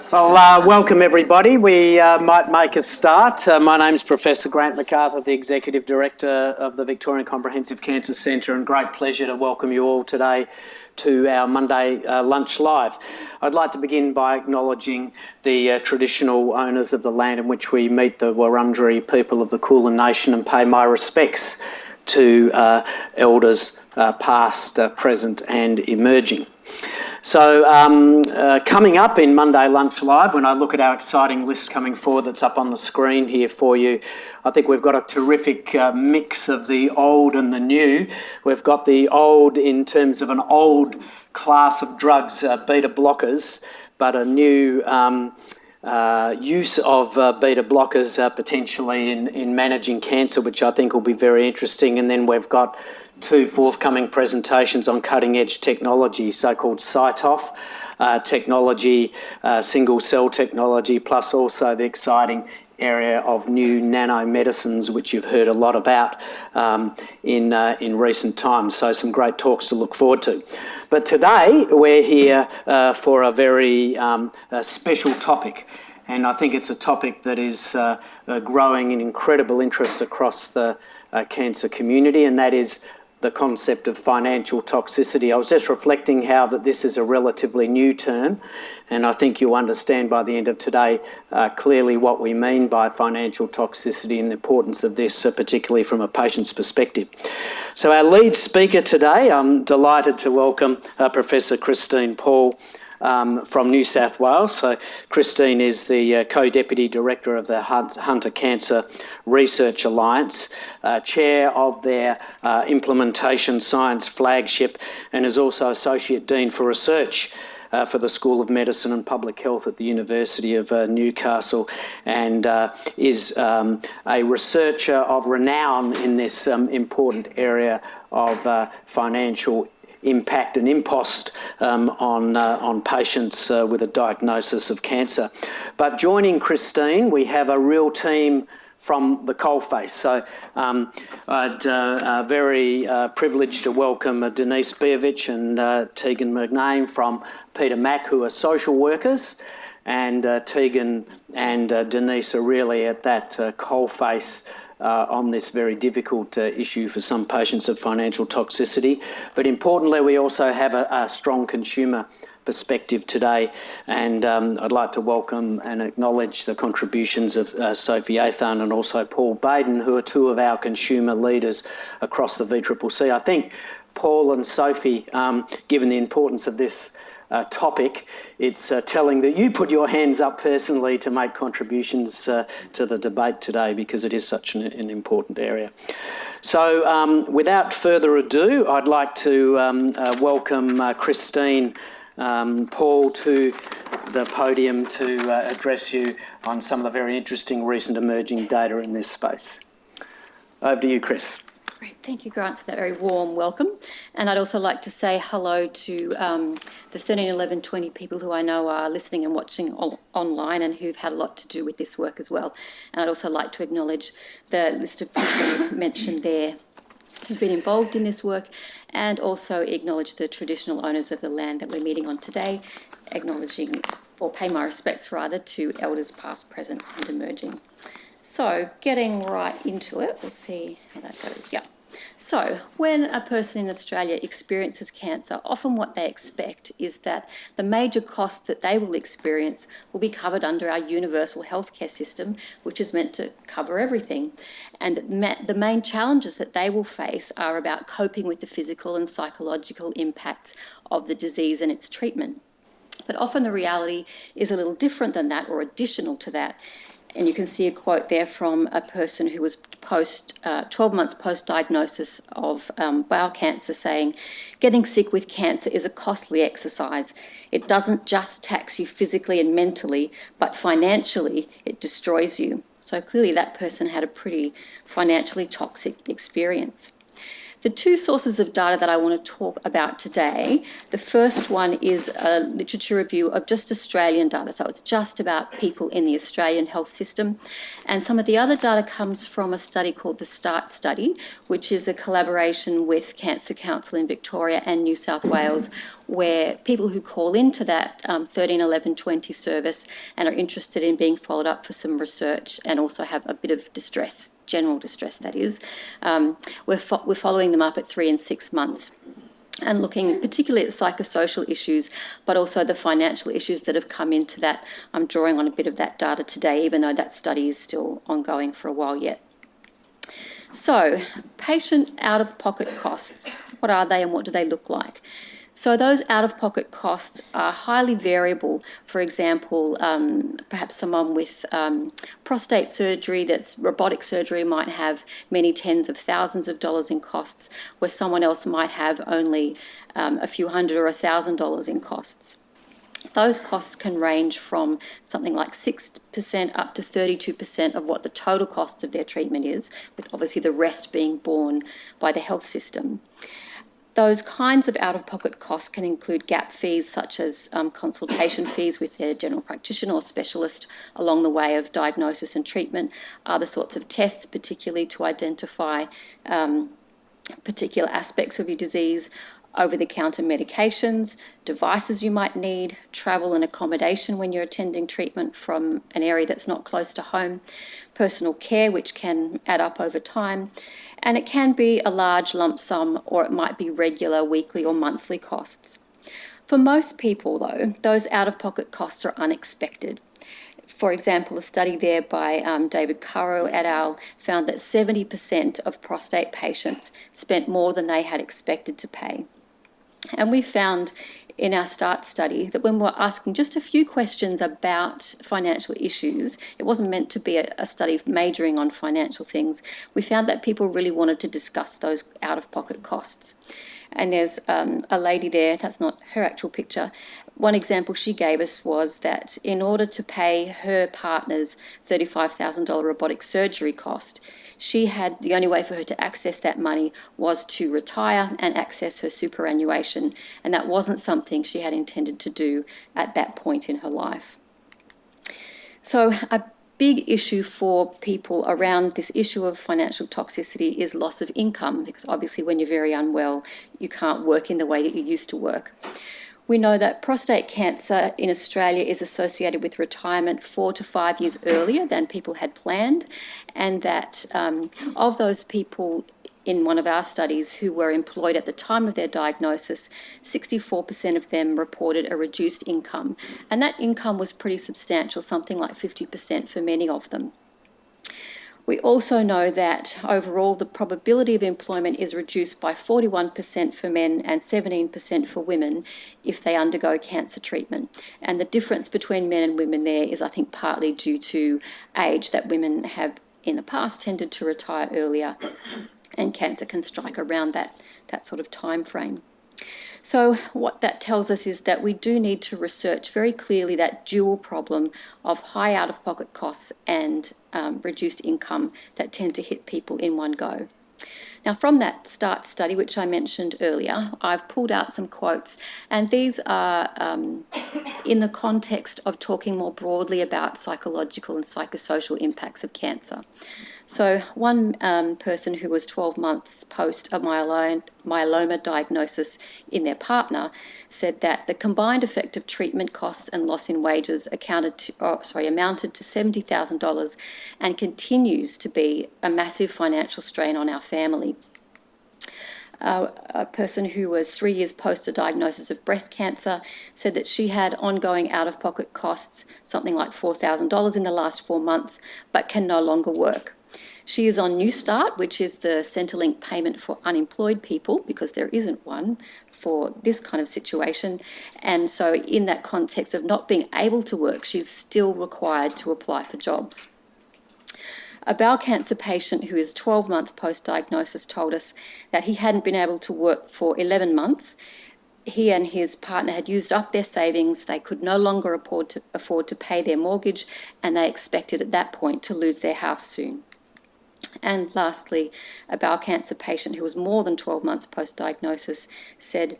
Well, welcome everybody. We might make a start. My name's Professor Grant MacArthur, the Executive Director of the Victorian Comprehensive Cancer Centre, and great pleasure to welcome you all today to our Monday Lunch Live. I'd like to begin by acknowledging the traditional owners of the land in which we meet, the Wurundjeri people of the Kulin Nation, and pay my respects to elders past, present and emerging. So coming up in Monday Lunch Live, when I look at our exciting list coming forward that's up on the screen here for you, I think we've got a terrific mix of the old and the new. We've got the old in terms of an old class of drugs, beta blockers, but a new use of beta blockers potentially in managing cancer, which I think will be very interesting. And then we've got two forthcoming presentations on cutting-edge technology, so-called Cytof technology, single cell technology, plus also the exciting area of new nanomedicines, which you've heard a lot about in recent times. So some great talks to look forward to. But today we're here for a very special topic. And I think it's a topic that is growing in incredible interest across the cancer community, and that is the concept of financial toxicity. I was just reflecting how that this is a relatively new term, and I think you'll understand by the end of today clearly what we mean by financial toxicity and the importance of this, particularly from a patient's perspective. So our lead speaker today, I'm delighted to welcome Professor Chris Paul, from New South Wales. So Christine is the Co-Deputy Director of the Hunter Cancer Research Alliance, Chair of their Implementation Science Flagship, and is also Associate Dean for Research for the School of Medicine and Public Health at the University of Newcastle, and is a researcher of renown in this important area of financial impact and impost on patients with a diagnosis of cancer. But joining Christine, we have a real team from the coalface. So I'd very privileged to welcome Denise Beovich and Tegan McName from Peter Mac, who are social workers, and Tegan and Denise are really at that coalface on this very difficult issue for some patients of financial toxicity. But importantly, we also have a strong consumer perspective today, and I'd like to welcome and acknowledge the contributions of Sophie Athan and also Paul Baden, who are two of our consumer leaders across the VCCC. I think Paul and Sophie, given the importance of this topic, it's telling that you put your hands up personally to make contributions to the debate today, because it is such an important area. So without further ado, I'd like to welcome Christine Paul to the podium to address you on some of the very interesting recent emerging data in this space. Over to you, Chris. Great. Thank you, Grant, for that very warm welcome. And I'd also like to say hello to the 13, 11, 20 people who I know are listening and watching online and who've had a lot to do with this work as well. And I'd also like to acknowledge the list of people mentioned there who've been involved in this work, and also acknowledge the traditional owners of the land that we're meeting on today, acknowledging, or pay my respects rather, to elders past, present and emerging. So getting right into it, we'll see how that goes. Yeah. So when a person in Australia experiences cancer, often what they expect is that the major costs that they will experience will be covered under our universal healthcare system, which is meant to cover everything. And the main challenges that they will face are about coping with the physical and psychological impacts of the disease and its treatment. But often the reality is a little different than that, or additional to that. And you can see a quote there from a person who was 12 months post-diagnosis of bowel cancer, saying, "Getting sick with cancer is a costly exercise. It doesn't just tax you physically and mentally, but financially it destroys you." So clearly that person had a pretty financially toxic experience. The two sources of data that I want to talk about today, the first one is a literature review of just Australian data, so it's just about people in the Australian health system. And some of the other data comes from a study called the START study, which is a collaboration with Cancer Council in Victoria and New South Wales, where people who call into that 13 11 20 service and are interested in being followed up for some research and also have a bit of distress, general distress that is, we're following them up at 3 and 6 months and looking particularly at psychosocial issues, but also the financial issues that have come into that. I'm drawing on a bit of that data today, even though that study is still ongoing for a while yet. So, patient out-of-pocket costs, what are they and what do they look like? So those out-of-pocket costs are highly variable. For example, perhaps someone with prostate surgery, that's robotic surgery, might have many tens of thousands of dollars in costs, where someone else might have only a few hundred or $1,000 in costs. Those costs can range from something like 6% up to 32% of what the total cost of their treatment is, with obviously the rest being borne by the health system. Those kinds of out-of-pocket costs can include gap fees, such as consultation fees with their general practitioner or specialist along the way of diagnosis and treatment, other sorts of tests, particularly to identify particular aspects of your disease, over-the-counter medications, devices you might need, travel and accommodation when you're attending treatment from an area that's not close to home, personal care, which can add up over time, and it can be a large lump sum, or it might be regular weekly or monthly costs. For most people, though, those out-of-pocket costs are unexpected. For example, a study there by David Currow et al. Found that 70% of prostate patients spent more than they had expected to pay. And we found in our START study that when we're asking just a few questions about financial issues, it wasn't meant to be a study majoring on financial things, we found that people really wanted to discuss those out-of-pocket costs. And there's a lady there, that's not her actual picture. One example she gave us was that in order to pay her partner's $35,000 robotic surgery cost, the only way for her to access that money was to retire and access her superannuation, and that wasn't something she had intended to do at that point in her life. So a big issue for people around this issue of financial toxicity is loss of income, because obviously when you're very unwell, you can't work in the way that you used to work. We know that prostate cancer in Australia is associated with retirement 4 to 5 years earlier than people had planned, and that of those people in one of our studies who were employed at the time of their diagnosis, 64% of them reported a reduced income, and that income was pretty substantial, something like 50% for many of them. We also know that overall the probability of employment is reduced by 41% for men and 17% for women if they undergo cancer treatment. And the difference between men and women there is, I think, partly due to age, that women have in the past tended to retire earlier, and cancer can strike around that sort of time frame. So what that tells us is that we do need to research very clearly that dual problem of high out-of-pocket costs and reduced income that tend to hit people in one go. Now, from that START study, which I mentioned earlier, I've pulled out some quotes, and these are in the context of talking more broadly about psychological and psychosocial impacts of cancer. So one person who was 12 months post a myeloma diagnosis in their partner said that the combined effect of treatment costs and loss in wages amounted to $70,000 and continues to be a massive financial strain on our family. A person who was 3 years post a diagnosis of breast cancer said that she had ongoing out-of-pocket costs, something like $4,000 in the last 4 months, but can no longer work. She is on New Start, which is the Centrelink payment for unemployed people, because there isn't one for this kind of situation. And so in that context of not being able to work, she's still required to apply for jobs. A bowel cancer patient who is 12 months post-diagnosis told us that he hadn't been able to work for 11 months. He and his partner had used up their savings. They could no longer afford to pay their mortgage, and they expected at that point to lose their house soon. And lastly, a bowel cancer patient who was more than 12 months post-diagnosis said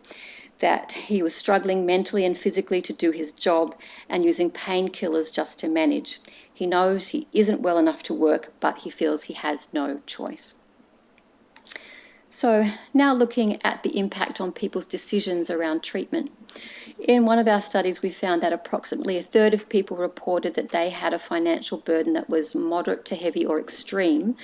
that he was struggling mentally and physically to do his job and using painkillers just to manage. He knows he isn't well enough to work, but he feels he has no choice. So now looking at the impact on people's decisions around treatment. In one of our studies, we found that approximately a third of people reported that they had a financial burden that was moderate to heavy or extreme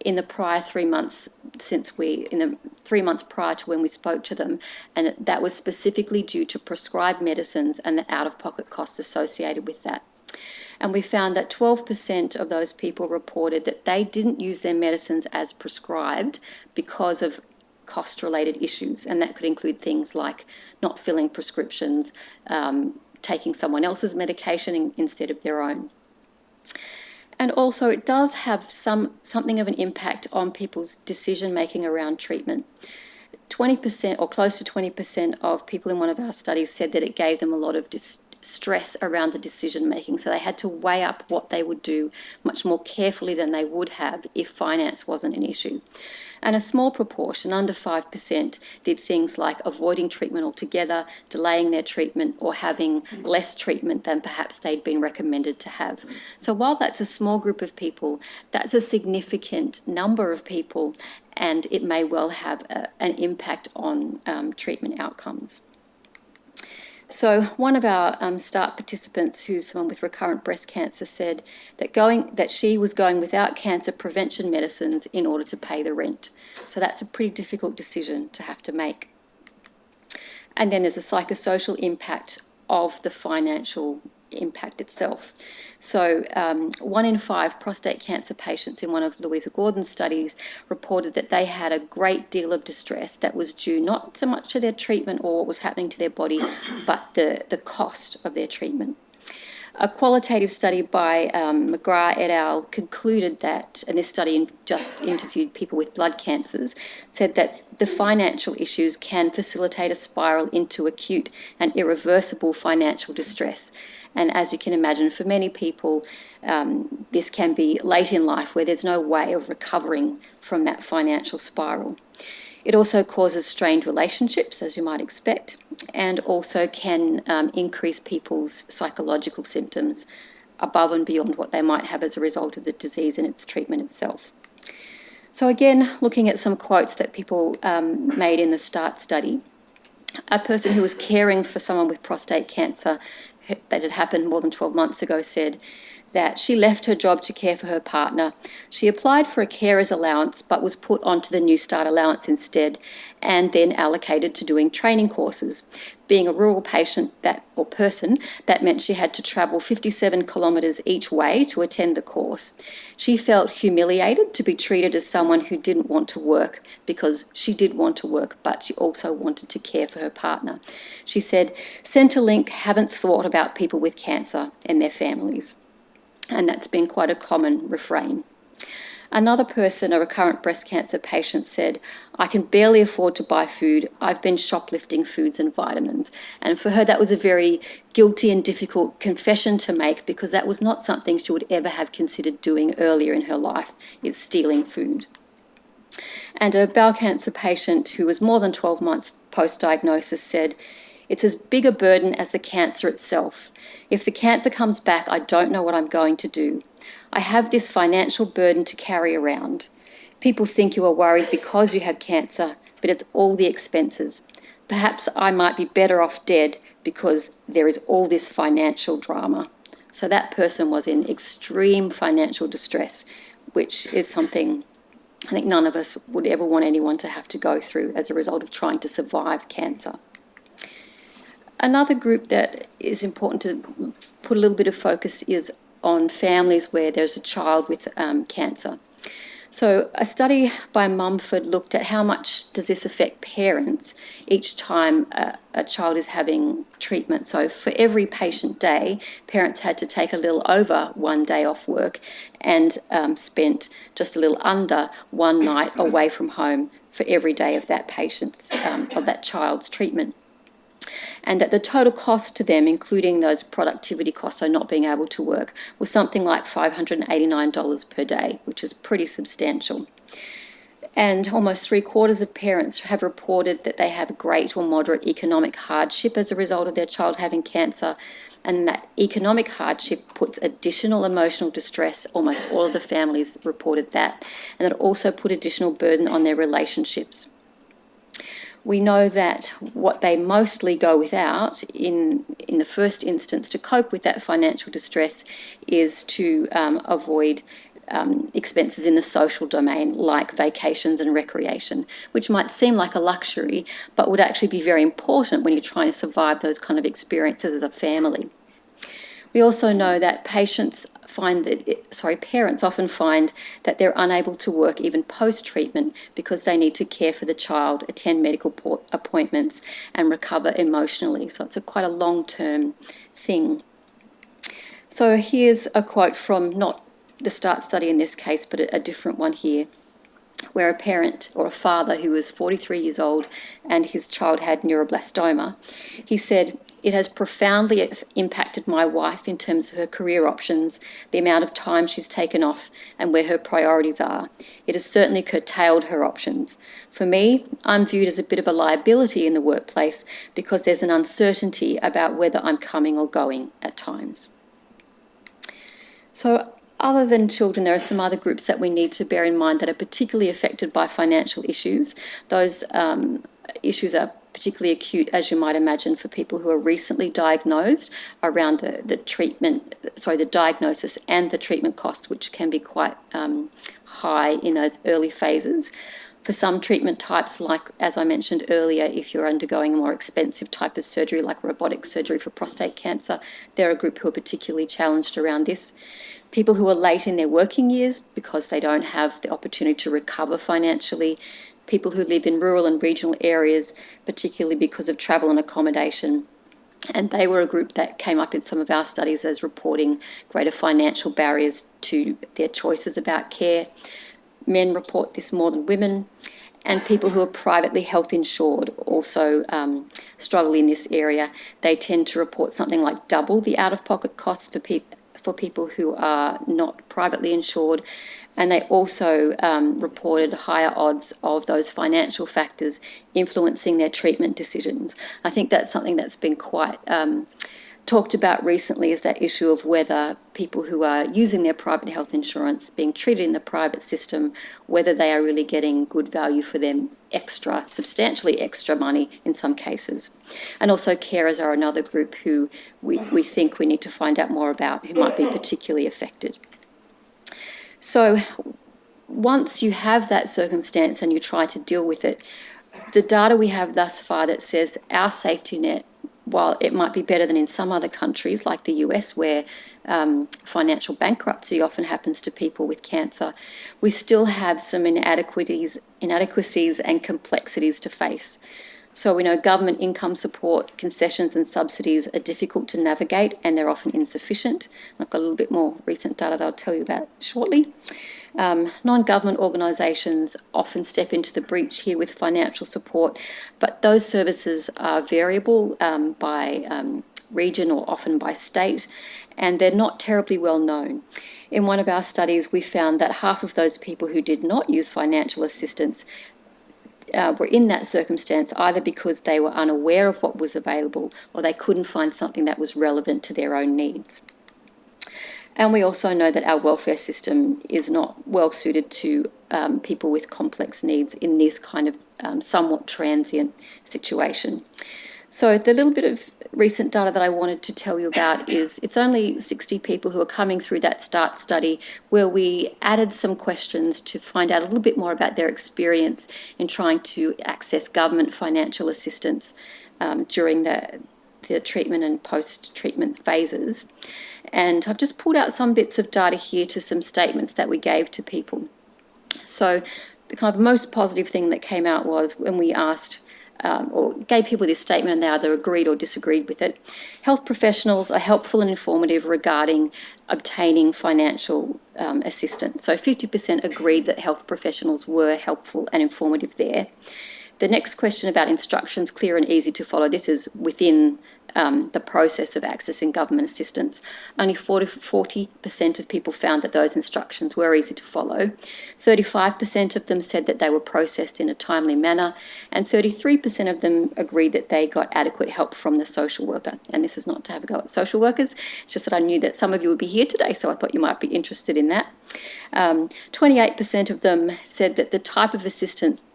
in the prior 3 months in the 3 months prior to when we spoke to them, and that was specifically due to prescribed medicines and the out-of-pocket costs associated with that. And we found that 12% of those people reported that they didn't use their medicines as prescribed because of cost-related issues, and that could include things like not filling prescriptions, taking someone else's medication instead of their own. And also it does have something of an impact on people's decision-making around treatment. 20% or close to 20% of people in one of our studies said that it gave them a lot of stress around the decision-making, so they had to weigh up what they would do much more carefully than they would have if finance wasn't an issue. And a small proportion, under 5%, did things like avoiding treatment altogether, delaying their treatment, or having less treatment than perhaps they'd been recommended to have. So while that's a small group of people, that's a significant number of people, and it may well have an impact on treatment outcomes. So one of our START participants, who's someone with recurrent breast cancer, said that she was going without cancer prevention medicines in order to pay the rent. So that's a pretty difficult decision to have to make. And then there's a psychosocial impact of the financial impact itself. So 1 in 5 prostate cancer patients in one of Louisa Gordon's studies reported that they had a great deal of distress that was due not so much to their treatment or what was happening to their body, but the cost of their treatment. A qualitative study by McGrath et al. Concluded that, and this study just interviewed people with blood cancers, said that the financial issues can facilitate a spiral into acute and irreversible financial distress. And as you can imagine, for many people, this can be late in life where there's no way of recovering from that financial spiral. It also causes strained relationships, as you might expect, and also can increase people's psychological symptoms above and beyond what they might have as a result of the disease and its treatment itself. So again, looking at some quotes that people made in the START study, a person who was caring for someone with prostate cancer that had happened more than 12 months ago said that she left her job to care for her partner. She applied for a carer's allowance but was put onto the New Start allowance instead and then allocated to doing training courses. Being a rural person, that meant she had to travel 57 kilometres each way to attend the course. She felt humiliated to be treated as someone who didn't want to work, because she did want to work, but she also wanted to care for her partner. She said, Centrelink haven't thought about people with cancer and their families. And that's been quite a common refrain. Another person, a recurrent breast cancer patient, said, I can barely afford to buy food. I've been shoplifting foods and vitamins. And for her, that was a very guilty and difficult confession to make, because that was not something she would ever have considered doing earlier in her life, is stealing food. And a bowel cancer patient who was more than 12 months post-diagnosis said, it's as big a burden as the cancer itself. If the cancer comes back, I don't know what I'm going to do. I have this financial burden to carry around. People think you are worried because you have cancer, but it's all the expenses. Perhaps I might be better off dead because there is all this financial drama. So that person was in extreme financial distress, which is something I think none of us would ever want anyone to have to go through as a result of trying to survive cancer. Another group that is important to put a little bit of focus is on families where there's a child with cancer. So a study by Mumford looked at how much does this affect parents each time a child is having treatment. So for every patient day, parents had to take a little over 1 day off work and spent just a little under 1 night away from home for every day of that child's treatment. And that the total cost to them, including those productivity costs, so not being able to work, was something like $589 per day, which is pretty substantial. And almost 3/4 of parents have reported that they have great or moderate economic hardship as a result of their child having cancer, and that economic hardship puts additional emotional distress. Almost all of the families reported that, and it also put additional burden on their relationships. We know that what they mostly go without in the first instance to cope with that financial distress is to avoid expenses in the social domain, like vacations and recreation, which might seem like a luxury, but would actually be very important when you're trying to survive those kind of experiences as a family. We also know that parents often find that they're unable to work even post-treatment because they need to care for the child, attend medical appointments, and recover emotionally. So it's quite a long-term thing. So here's a quote from not the START study in this case, but a different one here, where a parent or a father who was 43 years old and his child had neuroblastoma, he said, "It has profoundly impacted my wife in terms of her career options, the amount of time she's taken off, and where her priorities are. It has certainly curtailed her options. For me, I'm viewed as a bit of a liability in the workplace because there's an uncertainty about whether I'm coming or going at times." So other than children, there are some other groups that we need to bear in mind that are particularly affected by financial issues. Those issues are particularly acute, as you might imagine, for people who are recently diagnosed around the diagnosis and the treatment costs, which can be quite high in those early phases. For some treatment types, like, as I mentioned earlier, if you're undergoing a more expensive type of surgery, like robotic surgery for prostate cancer, they're a group who are particularly challenged around this. People who are late in their working years because they don't have the opportunity to recover financially. People who live in rural and regional areas, particularly because of travel and accommodation. And they were a group that came up in some of our studies as reporting greater financial barriers to their choices about care. Men report this more than women. And people who are privately health insured also struggle in this area. They tend to report something like double the out-of-pocket costs for people who are not privately insured. And they also reported higher odds of those financial factors influencing their treatment decisions. I think that's something that's been quite talked about recently, is that issue of whether people who are using their private health insurance, being treated in the private system, whether they are really getting good value for them, substantially extra money in some cases. And also carers are another group who we think we need to find out more about, who might be particularly affected. So once you have that circumstance and you try to deal with it, the data we have thus far that says our safety net, while it might be better than in some other countries like the US, where financial bankruptcy often happens to people with cancer, we still have some inadequacies and complexities to face. So we know government income support, concessions and subsidies are difficult to navigate, and they're often insufficient. I've got a little bit more recent data that I'll tell you about shortly. Non-government organisations often step into the breach here with financial support, but those services are variable by region or often by state, and they're not terribly well known. In one of our studies, we found that half of those people who did not use financial assistance were in that circumstance either because they were unaware of what was available or they couldn't find something that was relevant to their own needs. And we also know that our welfare system is not well suited to people with complex needs in this kind of somewhat transient situation. So the little bit of recent data that I wanted to tell you about is it's only 60 people who are coming through that START study, where we added some questions to find out a little bit more about their experience in trying to access government financial assistance during the treatment and post-treatment phases. And I've just pulled out some bits of data here to some statements that we gave to people. So the kind of most positive thing that came out was when we asked or gave people this statement and they either agreed or disagreed with it. Health professionals are helpful and informative regarding obtaining financial assistance. So 50% agreed that health professionals were helpful and informative there. The next question about instructions, clear and easy to follow. This is within the process of accessing government assistance. Only 40% of people found that those instructions were easy to follow. 35% of them said that they were processed in a timely manner, and 33% of them agreed that they got adequate help from the social worker. And this is not to have a go at social workers, it's just that I knew that some of you would be here today, so I thought you might be interested in that. 28% of them said that the type of assistance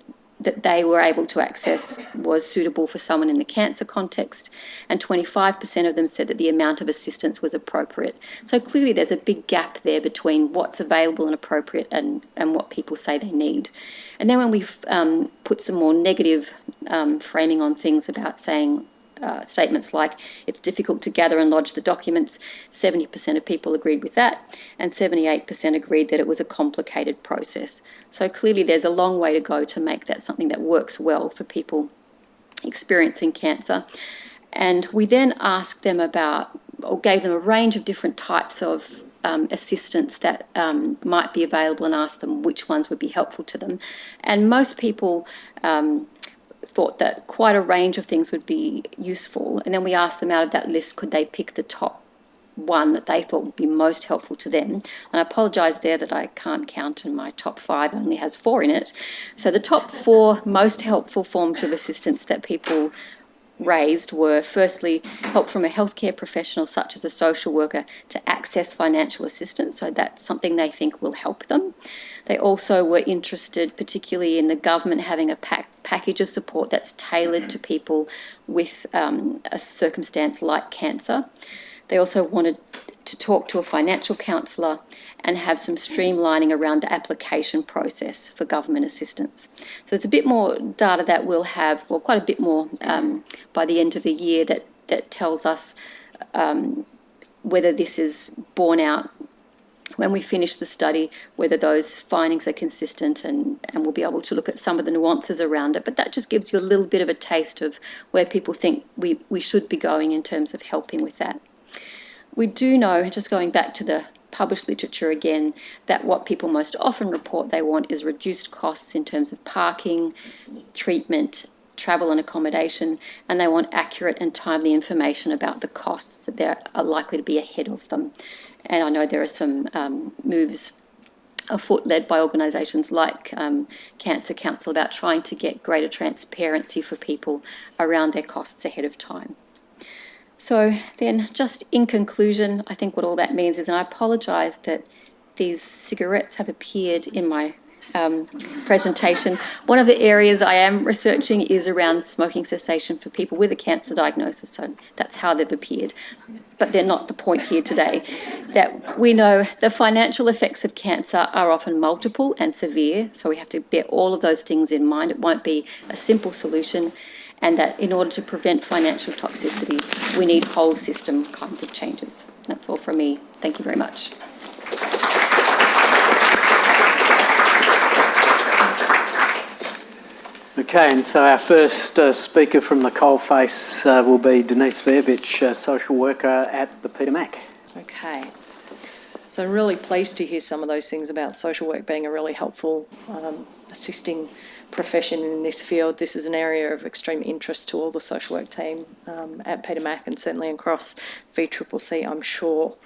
that they were able to access was suitable for someone in the cancer context, and 25% of them said that the amount of assistance was appropriate. So clearly there's a big gap there between what's available and appropriate and what people say they need. And then when we've put some more negative framing on things about saying statements like it's difficult to gather and lodge the documents, 70% of people agreed with that, and 78% agreed that it was a complicated process. So clearly there's a long way to go to make that something that works well for people experiencing cancer. And we then asked them about, or gave them a range of different types of assistance that might be available, and asked them which ones would be helpful to them. And most people thought that quite a range of things would be useful, and then we asked them out of that list, could they pick the top one that they thought would be most helpful to them. And I apologise there that I can't count, and my top 5 only has 4 in it. So the top 4 most helpful forms of assistance that people raised were, firstly, help from a healthcare professional such as a social worker to access financial assistance, so that's something they think will help them. They also were interested particularly in the government having a package of support that's tailored to people with a circumstance like cancer. They also wanted to talk to a financial counsellor and have some streamlining around the application process for government assistance. So there's a bit more data that we'll have, well, quite a bit more by the end of the year that tells us whether this is borne out when we finish the study, whether those findings are consistent, and we'll be able to look at some of the nuances around it. But that just gives you a little bit of a taste of where people think we should be going in terms of helping with that. We do know, just going back to the published literature again, that what people most often report they want is reduced costs in terms of parking, treatment, travel and accommodation, and they want accurate and timely information about the costs that are likely to be ahead of them. And I know there are some moves afoot led by organisations like Cancer Council about trying to get greater transparency for people around their costs ahead of time. So then, just in conclusion, I think what all that means is, and I apologise that these cigarettes have appeared in my presentation. One of the areas I am researching is around smoking cessation for people with a cancer diagnosis, so that's how they've appeared. But they're not the point here today. That we know the financial effects of cancer are often multiple and severe, so we have to bear all of those things in mind. It won't be a simple solution, and that in order to prevent financial toxicity, we need whole system kinds of changes. That's all from me. Thank you very much. Okay, and so our first speaker from the coalface will be Denise Verbic, social worker at the Peter Mac. Okay. So I'm really pleased to hear some of those things about social work being a really helpful assisting profession in this field. This is an area of extreme interest to all the social work team at Peter Mac, and certainly across VCCC, I'm sure.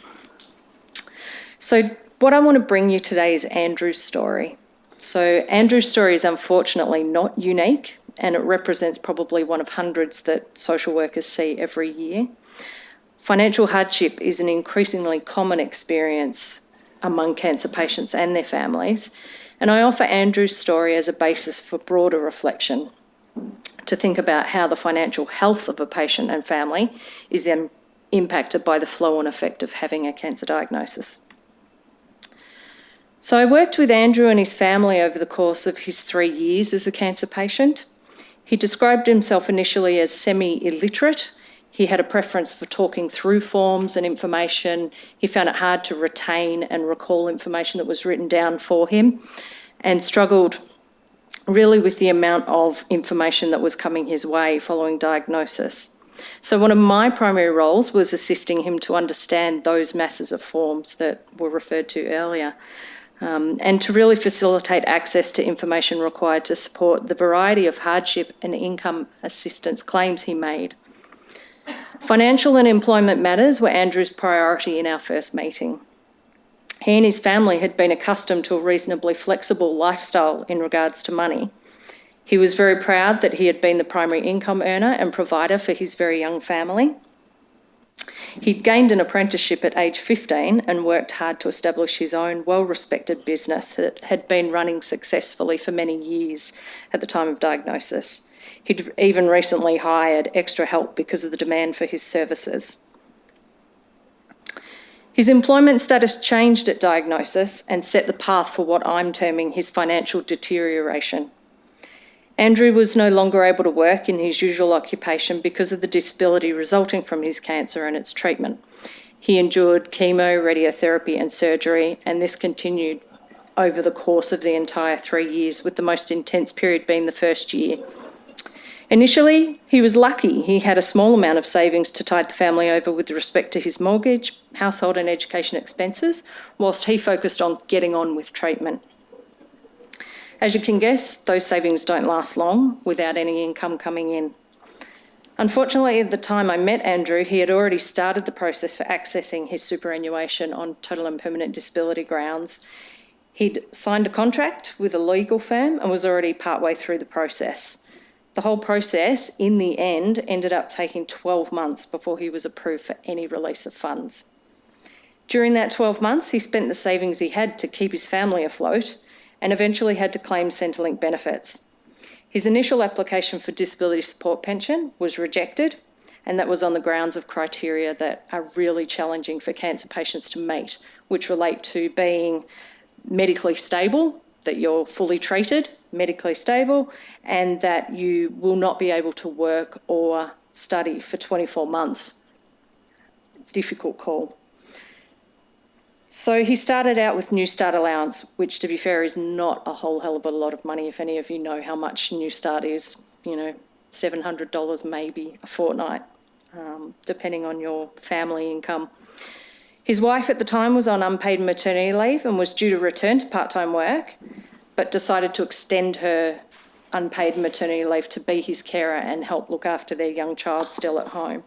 So what I want to bring you today is Andrew's story. So Andrew's story is unfortunately not unique, and it represents probably one of hundreds that social workers see every year. Financial hardship is an increasingly common experience among cancer patients and their families, and I offer Andrew's story as a basis for broader reflection to think about how the financial health of a patient and family is impacted by the flow-on effect of having a cancer diagnosis. So I worked with Andrew and his family over the course of his 3 years as a cancer patient. He described himself initially as semi-illiterate. He had a preference for talking through forms and information. He found it hard to retain and recall information that was written down for him, and struggled really with the amount of information that was coming his way following diagnosis. So one of my primary roles was assisting him to understand those masses of forms that were referred to earlier, and to really facilitate access to information required to support the variety of hardship and income assistance claims he made. Financial and employment matters were Andrew's priority in our first meeting. He and his family had been accustomed to a reasonably flexible lifestyle in regards to money. He was very proud that he had been the primary income earner and provider for his very young family. He'd gained an apprenticeship at age 15 and worked hard to establish his own well-respected business that had been running successfully for many years at the time of diagnosis. He'd even recently hired extra help because of the demand for his services. His employment status changed at diagnosis and set the path for what I'm terming his financial deterioration. Andrew was no longer able to work in his usual occupation because of the disability resulting from his cancer and its treatment. He endured chemo, radiotherapy and surgery, and this continued over the course of the entire 3 years, with the most intense period being the first year. Initially, he was lucky. He had a small amount of savings to tide the family over with respect to his mortgage, household and education expenses, whilst he focused on getting on with treatment. As you can guess, those savings don't last long without any income coming in. Unfortunately, at the time I met Andrew, he had already started the process for accessing his superannuation on total and permanent disability grounds. He'd signed a contract with a legal firm and was already partway through the process. The whole process, in the end, ended up taking 12 months before he was approved for any release of funds. During that 12 months, he spent the savings he had to keep his family afloat and eventually had to claim Centrelink benefits. His initial application for disability support pension was rejected, and that was on the grounds of criteria that are really challenging for cancer patients to meet, which relate to being medically stable, that you're fully treated, medically stable, and that you will not be able to work or study for 24 months. Difficult call. So he started out with New Start allowance, which, to be fair, is not a whole hell of a lot of money. If any of you know how much New Start is, $700 maybe a fortnight, depending on your family income. His wife at the time was on unpaid maternity leave and was due to return to part-time work, but decided to extend her unpaid maternity leave to be his carer and help look after their young child still at home.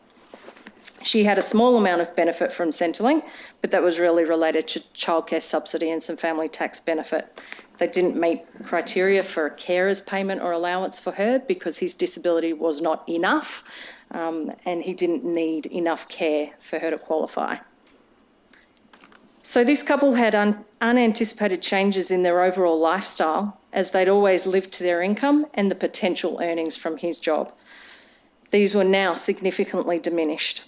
She had a small amount of benefit from Centrelink, but that was really related to childcare subsidy and some family tax benefit. They didn't meet criteria for a carer's payment or allowance for her because his disability was not enough, and he didn't need enough care for her to qualify. So this couple had unanticipated changes in their overall lifestyle, as they'd always lived to their income and the potential earnings from his job. These were now significantly diminished.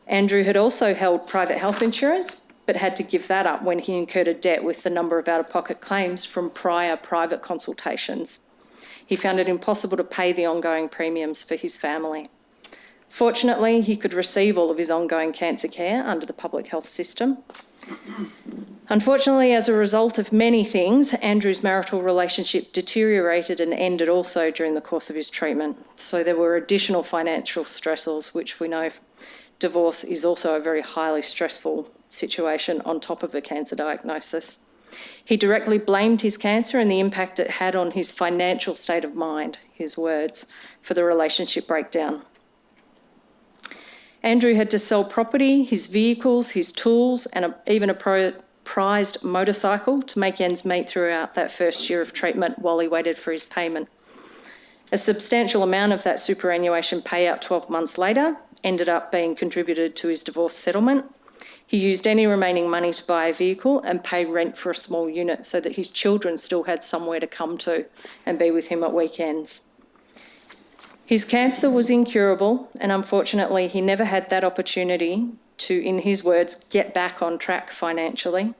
Andrew had also held private health insurance, but had to give that up when he incurred a debt with the number of out-of-pocket claims from prior private consultations. He found it impossible to pay the ongoing premiums for his family. Fortunately, he could receive all of his ongoing cancer care under the public health system. Unfortunately, as a result of many things, Andrew's marital relationship deteriorated and ended also during the course of his treatment. So there were additional financial stressors, which we know divorce is also a very highly stressful situation on top of a cancer diagnosis. He directly blamed his cancer and the impact it had on his financial state of mind, his words, for the relationship breakdown. Andrew had to sell property, his vehicles, his tools, and even a prized motorcycle to make ends meet throughout that first year of treatment while he waited for his payment. A substantial amount of that superannuation payout 12 months later ended up being contributed to his divorce settlement. He used any remaining money to buy a vehicle and pay rent for a small unit so that his children still had somewhere to come to and be with him at weekends. His cancer was incurable, and unfortunately he never had that opportunity to, in his words, get back on track financially,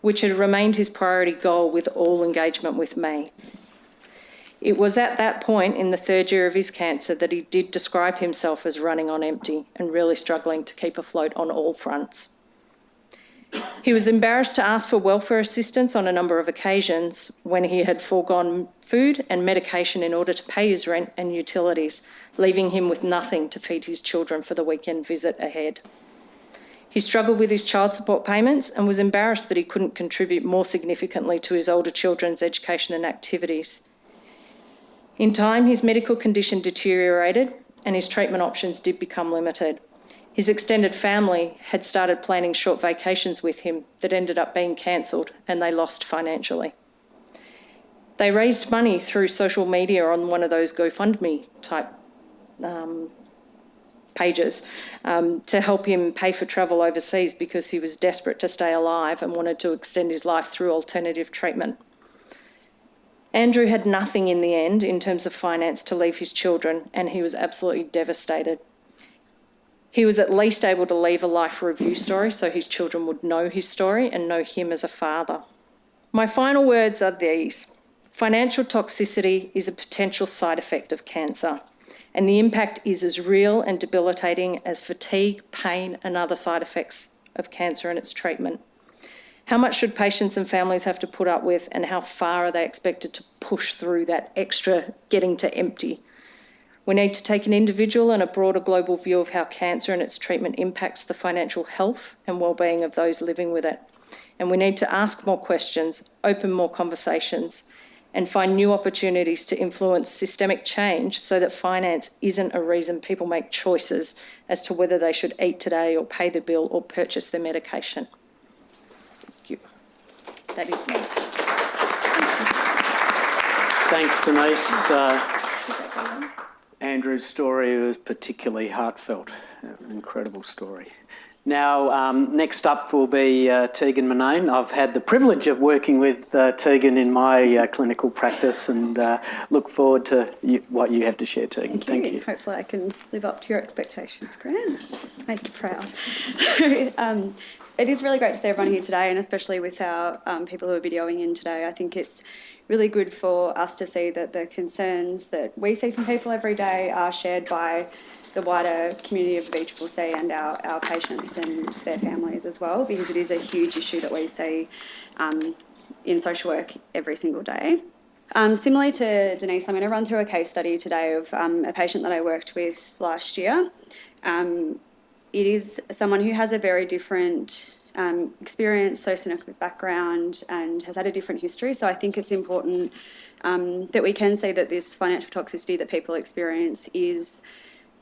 which had remained his priority goal with all engagement with me. It was at that point in the third year of his cancer that he did describe himself as running on empty and really struggling to keep afloat on all fronts. He was embarrassed to ask for welfare assistance on a number of occasions when he had foregone food and medication in order to pay his rent and utilities, leaving him with nothing to feed his children for the weekend visit ahead. He struggled with his child support payments and was embarrassed that he couldn't contribute more significantly to his older children's education and activities. In time, his medical condition deteriorated and his treatment options did become limited. His extended family had started planning short vacations with him that ended up being cancelled, and they lost financially. They raised money through social media on one of those GoFundMe type pages to help him pay for travel overseas because he was desperate to stay alive and wanted to extend his life through alternative treatment. Andrew had nothing in the end in terms of finance to leave his children, and he was absolutely devastated. He was at least able to leave a life review story so his children would know his story and know him as a father. My final words are these. Financial toxicity is a potential side effect of cancer, and the impact is as real and debilitating as fatigue, pain, and other side effects of cancer and its treatment. How much should patients and families have to put up with, and how far are they expected to push through that extra getting to empty? We need to take an individual and a broader global view of how cancer and its treatment impacts the financial health and well-being of those living with it. And we need to ask more questions, open more conversations, and find new opportunities to influence systemic change so that finance isn't a reason people make choices as to whether they should eat today or pay the bill or purchase their medication. Thank you. That is me. Thanks, Denise. Andrew's story was particularly heartfelt. An incredible story. Now, next up will be Tegan Manane. I've had the privilege of working with Tegan in my clinical practice, and look forward to what you have to share, Tegan. Thank you. Hopefully I can live up to your expectations, Grant. Make you proud. So, it is really great to see everyone here today, and especially with our people who are videoing in today. I think it's really good for us to see that the concerns that we see from people every day are shared by the wider community of BCCC and our patients and their families as well, because it is a huge issue that we see in social work every single day. Similarly to Denise, I'm going to run through a case study today of a patient that I worked with last year. It is someone who has a very different experience, socioeconomic background, and has had a different history. So I think it's important that we can see that this financial toxicity that people experience is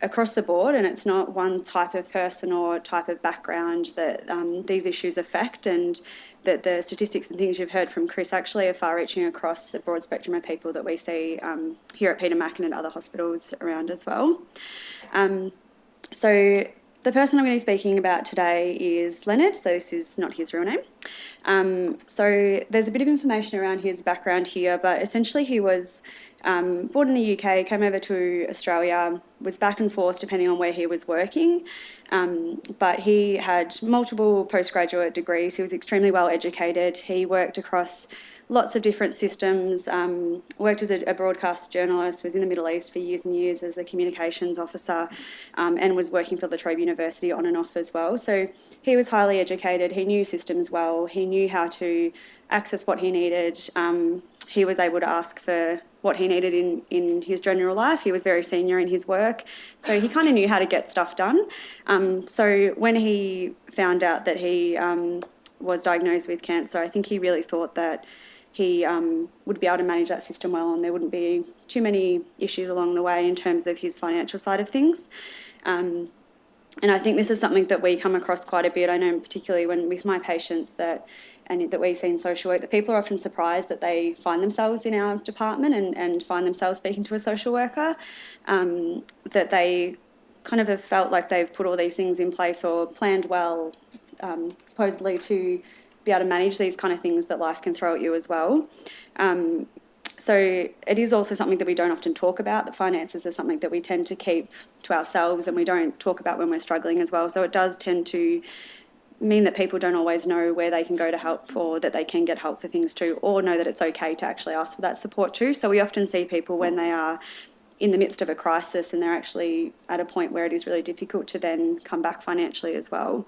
across the board, and it's not one type of person or type of background that these issues affect, and that the statistics and things you've heard from Chris actually are far-reaching across the broad spectrum of people that we see here at Peter Mac and at other hospitals around as well. So the person I'm going to be speaking about today is Leonard, so this is not his real name. So there's a bit of information around his background here, but essentially he was born in the UK, came over to Australia, was back and forth depending on where he was working, but he had multiple postgraduate degrees. He was extremely well educated. He worked across lots of different systems, worked as a broadcast journalist, was in the Middle East for years and years as a communications officer, and was working for La Trobe University on and off as well. So he was highly educated. He knew systems well. He knew how to access what he needed. He was able to ask for what he needed in his general life. He was very senior in his work, so he kind of knew how to get stuff done. So when he found out that he was diagnosed with cancer, I think he really thought that he would be able to manage that system well, and there wouldn't be too many issues along the way in terms of his financial side of things. And I think this is something that we come across quite a bit. I know particularly when with my patients that we see in social work, that people are often surprised that they find themselves in our department and find themselves speaking to a social worker, that they kind of have felt like they've put all these things in place or planned well, supposedly to be able to manage these kind of things that life can throw at you as well. So it is also something that we don't often talk about. The finances are something that we tend to keep to ourselves, and we don't talk about when we're struggling as well. So it does tend to mean that people don't always know where they can go to help, or that they can get help for things too, or know that it's okay to actually ask for that support too. So we often see people when they are in the midst of a crisis and they're actually at a point where it is really difficult to then come back financially as well.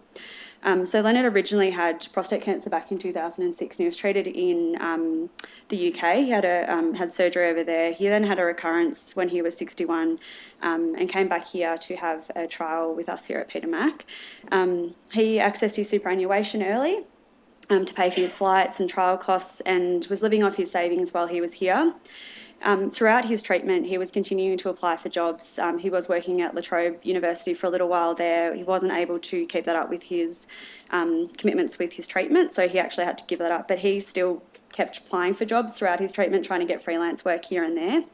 So Leonard originally had prostate cancer back in 2006, and he was treated in the UK. He had surgery over there. He then had a recurrence when he was 61 and came back here to have a trial with us here at Peter Mac. He accessed his superannuation early to pay for his flights and trial costs, and was living off his savings while he was here. Throughout his treatment, he was continuing to apply for jobs. He was working at La Trobe University for a little while there. He wasn't able to keep that up with his commitments with his treatment, so he actually had to give that up. But he still kept applying for jobs throughout his treatment, trying to get freelance work here and there.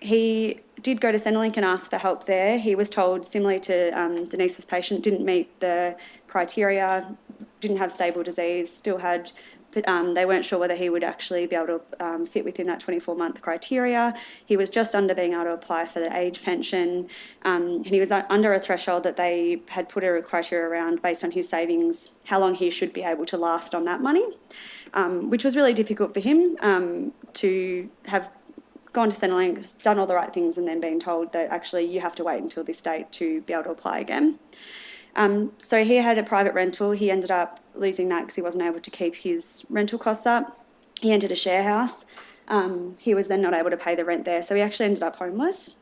He did go to Centrelink and ask for help there. He was told, similarly to Denise's patient, didn't meet the criteria, didn't have stable disease, still had, they weren't sure whether he would actually be able to fit within that 24-month criteria. He was just under being able to apply for the age pension, and he was under a threshold that they had put a criteria around based on his savings, how long he should be able to last on that money, which was really difficult for him to have gone to Centrelink, done all the right things, and then being told that actually you have to wait until this date to be able to apply again. So he had a private rental. He ended up losing that because he wasn't able to keep his rental costs up. He entered a share house. He was then not able to pay the rent there, so he actually ended up homeless.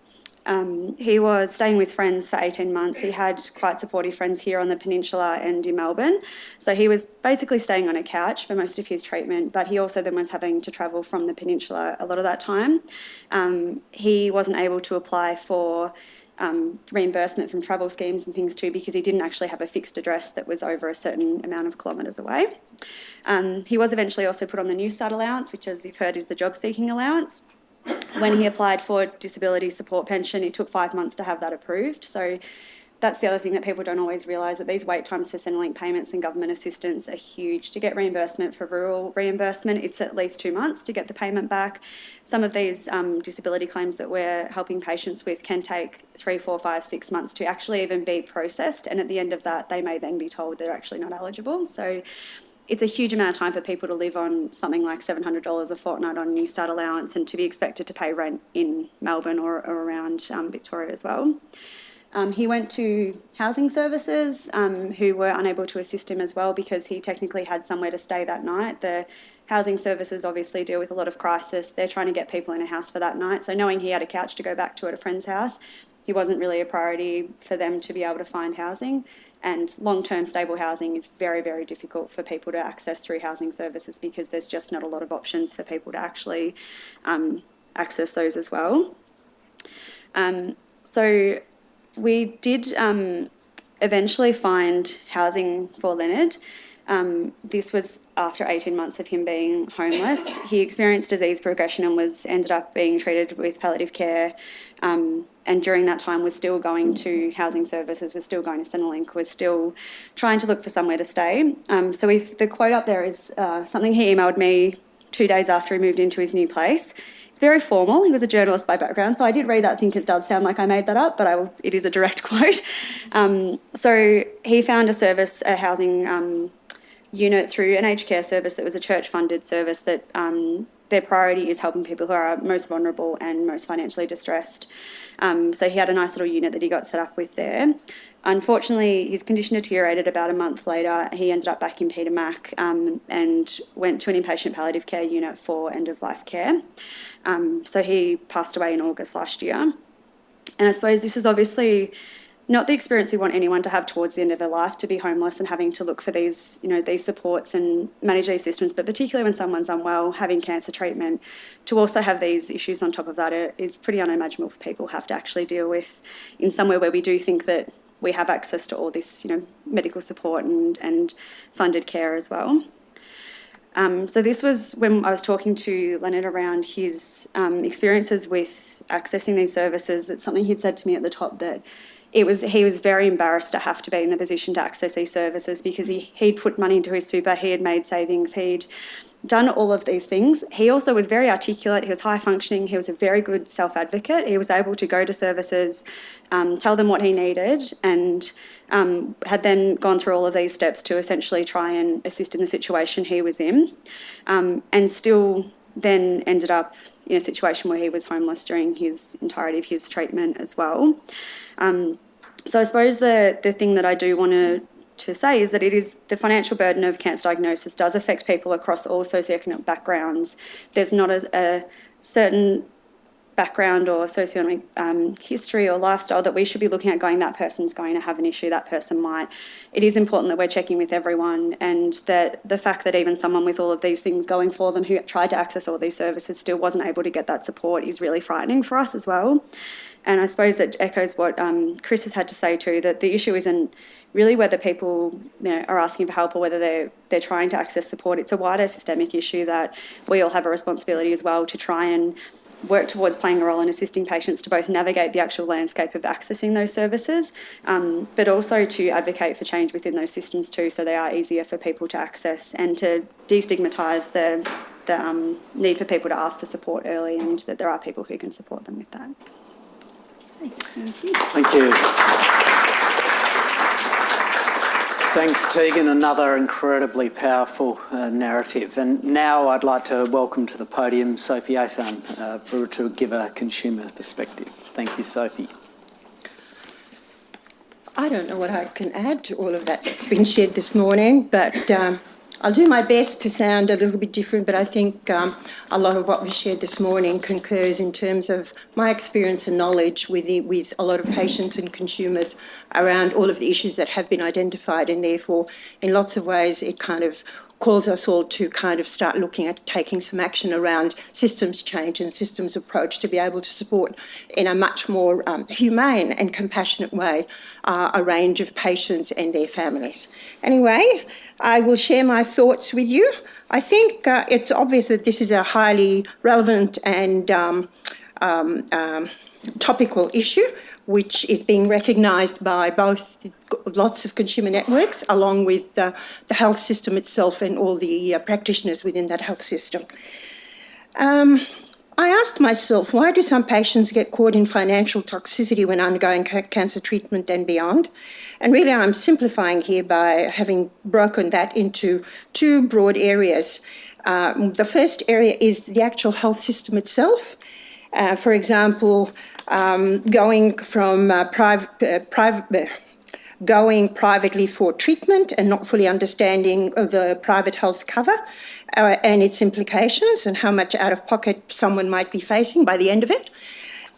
He was staying with friends for 18 months. He had quite supportive friends here on the peninsula and in Melbourne. So he was basically staying on a couch for most of his treatment, but he also then was having to travel from the peninsula a lot of that time. He wasn't able to apply for reimbursement from travel schemes and things too, because he didn't actually have a fixed address that was over a certain amount of kilometres away. He was eventually also put on the New Start allowance, which, as you've heard, is the job seeking allowance. When he applied for disability support pension, it took 5 months to have that approved. So that's the other thing that people don't always realise, that these wait times for Centrelink payments and government assistance are huge. To get reimbursement for rural reimbursement, it's at least 2 months to get the payment back. Some of these disability claims that we're helping patients with can take 3, 4, 5, 6 months to actually even be processed, and at the end of that they may then be told they're actually not eligible. So it's a huge amount of time for people to live on something like $700 a fortnight on New Start allowance, and to be expected to pay rent in Melbourne or around Victoria as well. He went to housing services who were unable to assist him as well, because he technically had somewhere to stay that night. The housing services obviously deal with a lot of crisis. They're trying to get people in a house for that night. So knowing he had a couch to go back to at a friend's house, he wasn't really a priority for them to be able to find housing. And long-term stable housing is very, very difficult for people to access through housing services, because there's just not a lot of options for people to actually access those as well. So we did eventually find housing for Leonard. This was after 18 months of him being homeless. He experienced disease progression and ended up being treated with palliative care. And during that time was still going to housing services, was still going to Centrelink, was still trying to look for somewhere to stay. So the quote up there is something he emailed me 2 days after he moved into his new place. It's very formal. He was a journalist by background, so I did read that. I think it does sound like I made that up, but it is a direct quote. So he found a housing unit through an aged care service that was a church-funded service that their priority is helping people who are most vulnerable and most financially distressed. So he had a nice little unit that he got set up with there. Unfortunately, his condition deteriorated about a month later. He ended up back in Peter Mac and went to an inpatient palliative care unit for end-of-life care. So he passed away in August last year. And I suppose this is obviously not the experience we want anyone to have towards the end of their life, to be homeless and having to look for these, these supports and manage these systems, but particularly when someone's unwell, having cancer treatment, to also have these issues on top of that is pretty unimaginable for people have to actually deal with in somewhere where we do think that we have access to all this, medical support and funded care as well. So this was when I was talking to Leonard around his experiences with accessing these services. That's something he'd said to me at the top, that he was very embarrassed to have to be in the position to access these services, because he'd put money into his super, he had made savings, he'd done all of these things. He also was very articulate, he was high functioning, he was a very good self-advocate. He was able to go to services, tell them what he needed, and had then gone through all of these steps to essentially try and assist in the situation he was in, and still then ended up in a situation where he was homeless during his entirety of his treatment as well. So I suppose the thing that I do want to say is that it is the financial burden of cancer diagnosis does affect people across all socioeconomic backgrounds. There's not a certain background or socioeconomic history or lifestyle that we should be looking at going, that person's going to have an issue, that person might. It is important that we're checking with everyone, and that the fact that even someone with all of these things going for them who tried to access all these services still wasn't able to get that support is really frightening for us as well. And I suppose that echoes what Chris has had to say too, that the issue isn't really whether people are asking for help or whether they're trying to access support. It's a wider systemic issue that we all have a responsibility as well to try and work towards playing a role in assisting patients to both navigate the actual landscape of accessing those services, but also to advocate for change within those systems too, so they are easier for people to access, and to destigmatise the need for people to ask for support early, and that there are people who can support them with that. Thank you. Thank you. Thanks, Tegan. Another incredibly powerful narrative. And now I'd like to welcome to the podium Sophie Athan to give a consumer perspective. Thank you, Sophie. I don't know what I can add to all of that that's been shared this morning, but I'll do my best to sound a little bit different, but I think a lot of what was shared this morning concurs in terms of my experience and knowledge with a lot of patients and consumers around all of the issues that have been identified, and therefore in lots of ways it kind of calls us all to kind of start looking at taking some action around systems change and systems approach to be able to support in a much more humane and compassionate way a range of patients and their families. Anyway, I will share my thoughts with you. I think it's obvious that this is a highly relevant and topical issue, which is being recognised by both lots of consumer networks along with the health system itself and all the practitioners within that health system. I asked myself, why do some patients get caught in financial toxicity when undergoing cancer treatment and beyond? And really I'm simplifying here by having broken that into two broad areas. The first area is the actual health system itself. For example, going privately for treatment and not fully understanding of the private health cover and its implications and how much out-of-pocket someone might be facing by the end of it,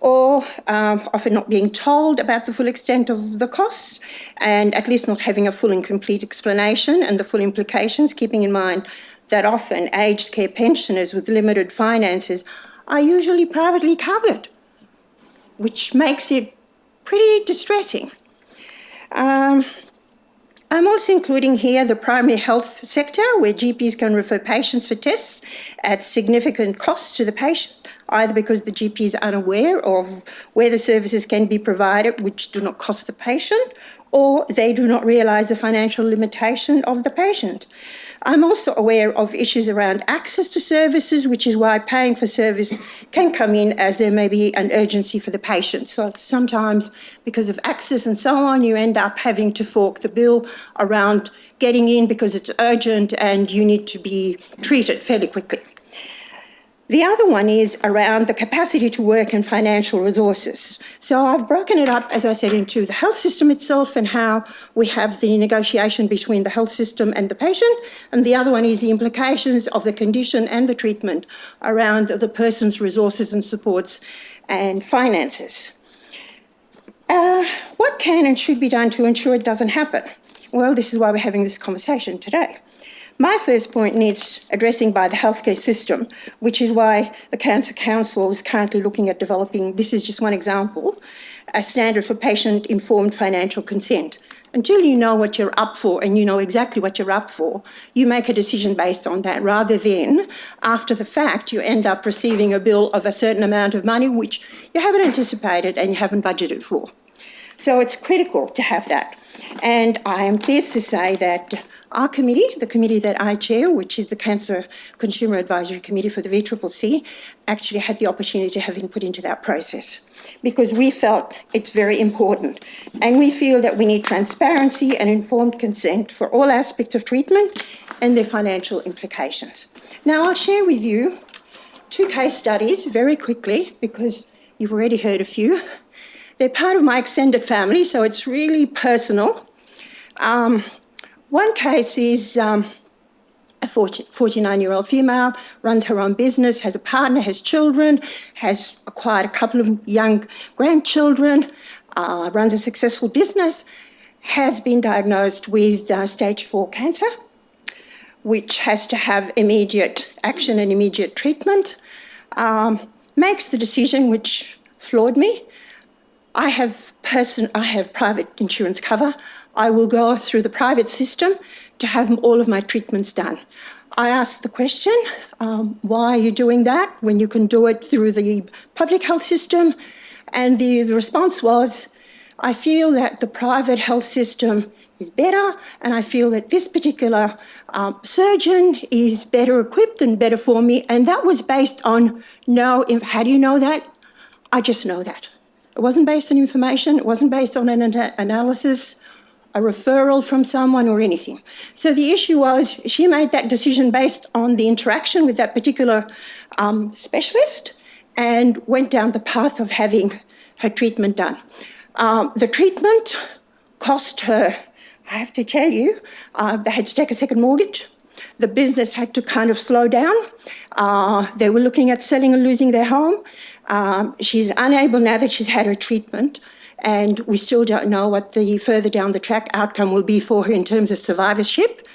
or often not being told about the full extent of the costs and at least not having a full and complete explanation and the full implications, keeping in mind that often aged care pensioners with limited finances are usually privately covered, which makes it pretty distressing. I'm also including here the primary health sector, where GPs can refer patients for tests at significant cost to the patient, either because the GP is unaware of where the services can be provided which do not cost the patient, or they do not realise the financial limitation of the patient. I'm also aware of issues around access to services, which is why paying for service can come in as there may be an urgency for the patient. So sometimes because of access and so on, you end up having to fork the bill around getting in because it's urgent and you need to be treated fairly quickly. The other one is around the capacity to work and financial resources. So I've broken it up, as I said, into the health system itself and how we have the negotiation between the health system and the patient, and the other one is the implications of the condition and the treatment around the person's resources and supports and finances. What can and should be done to ensure it doesn't happen? Well, this is why we're having this conversation today. My first point needs addressing by the healthcare system, which is why the Cancer Council is currently looking at developing, this is just one example, a standard for patient-informed financial consent. Until you know what you're up for and you know exactly what you're up for, you make a decision based on that, rather than after the fact you end up receiving a bill of a certain amount of money which you haven't anticipated and you haven't budgeted for. So it's critical to have that. And I am pleased to say that our committee, the committee that I chair, which is the Cancer Consumer Advisory Committee for the VCCC, actually had the opportunity to have input into that process because we felt it's very important. And we feel that we need transparency and informed consent for all aspects of treatment and their financial implications. Now, I'll share with you two case studies very quickly because you've already heard a few. They're part of my extended family, so it's really personal. One case is a 49-year-old female, runs her own business, has a partner, has children, has acquired a couple of young grandchildren, runs a successful business, has been diagnosed with stage 4 cancer, which has to have immediate action and immediate treatment, makes the decision which floored me. I have private insurance cover. I will go through the private system to have all of my treatments done. I asked the question, why are you doing that when you can do it through the public health system? And the response was, I feel that the private health system is better, and I feel that this particular surgeon is better equipped and better for me. And that was based on how do you know that? I just know that. It wasn't based on information. It wasn't based on an analysis, a referral from someone or anything. So the issue was she made that decision based on the interaction with that particular specialist and went down the path of having her treatment done. The treatment cost her, I have to tell you, they had to take a second mortgage. The business had to kind of slow down. They were looking at selling and losing their home. She's unable now that she's had her treatment, and we still don't know what the further down the track outcome will be for her in terms of survivorship.